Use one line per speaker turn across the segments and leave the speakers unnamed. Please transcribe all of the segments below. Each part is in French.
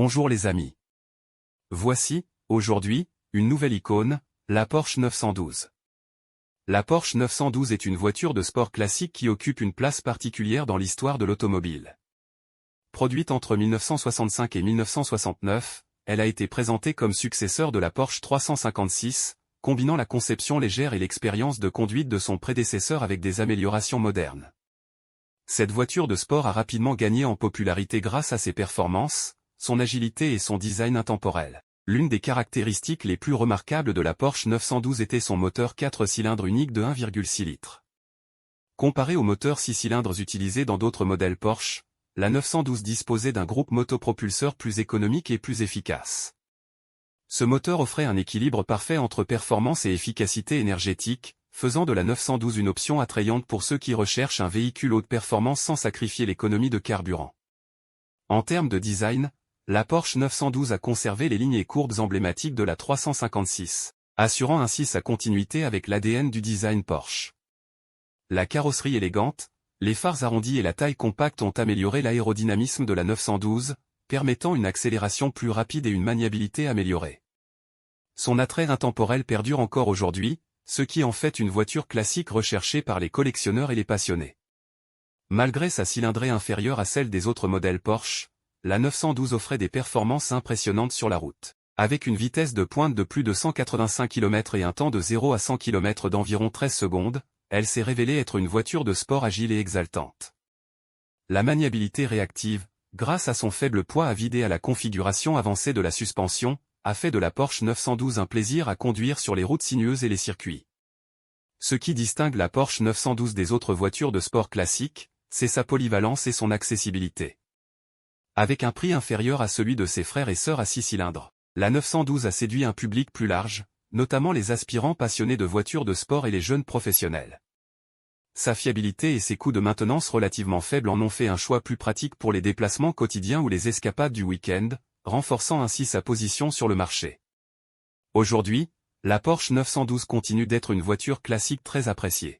Bonjour les amis. Voici, aujourd'hui, une nouvelle icône, la Porsche 912. La Porsche 912 est une voiture de sport classique qui occupe une place particulière dans l'histoire de l'automobile. Produite entre 1965 et 1969, elle a été présentée comme successeur de la Porsche 356, combinant la conception légère et l'expérience de conduite de son prédécesseur avec des améliorations modernes. Cette voiture de sport a rapidement gagné en popularité grâce à ses performances, son agilité et son design intemporel. L'une des caractéristiques les plus remarquables de la Porsche 912 était son moteur 4 cylindres unique de 1,6 litres. Comparé aux moteurs 6 cylindres utilisés dans d'autres modèles Porsche, la 912 disposait d'un groupe motopropulseur plus économique et plus efficace. Ce moteur offrait un équilibre parfait entre performance et efficacité énergétique, faisant de la 912 une option attrayante pour ceux qui recherchent un véhicule haute performance sans sacrifier l'économie de carburant. En termes de design, la Porsche 912 a conservé les lignes et courbes emblématiques de la 356, assurant ainsi sa continuité avec l'ADN du design Porsche. La carrosserie élégante, les phares arrondis et la taille compacte ont amélioré l'aérodynamisme de la 912, permettant une accélération plus rapide et une maniabilité améliorée. Son attrait intemporel perdure encore aujourd'hui, ce qui en fait une voiture classique recherchée par les collectionneurs et les passionnés. Malgré sa cylindrée inférieure à celle des autres modèles Porsche, la 912 offrait des performances impressionnantes sur la route. Avec une vitesse de pointe de plus de 185 km et un temps de 0 à 100 km d'environ 13 secondes, elle s'est révélée être une voiture de sport agile et exaltante. La maniabilité réactive, grâce à son faible poids avid et à la configuration avancée de la suspension, a fait de la Porsche 912 un plaisir à conduire sur les routes sinueuses et les circuits. Ce qui distingue la Porsche 912 des autres voitures de sport classiques, c'est sa polyvalence et son accessibilité. Avec un prix inférieur à celui de ses frères et sœurs à 6 cylindres, la 912 a séduit un public plus large, notamment les aspirants passionnés de voitures de sport et les jeunes professionnels. Sa fiabilité et ses coûts de maintenance relativement faibles en ont fait un choix plus pratique pour les déplacements quotidiens ou les escapades du week-end, renforçant ainsi sa position sur le marché. Aujourd'hui, la Porsche 912 continue d'être une voiture classique très appréciée.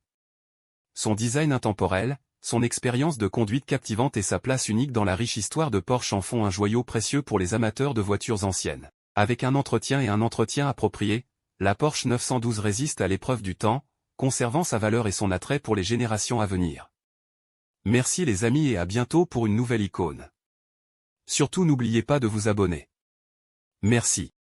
Son design intemporel, son expérience de conduite captivante et sa place unique dans la riche histoire de Porsche en font un joyau précieux pour les amateurs de voitures anciennes. Avec un entretien approprié, la Porsche 912 résiste à l'épreuve du temps, conservant sa valeur et son attrait pour les générations à venir. Merci les amis et à bientôt pour une nouvelle icône. Surtout n'oubliez pas de vous abonner. Merci.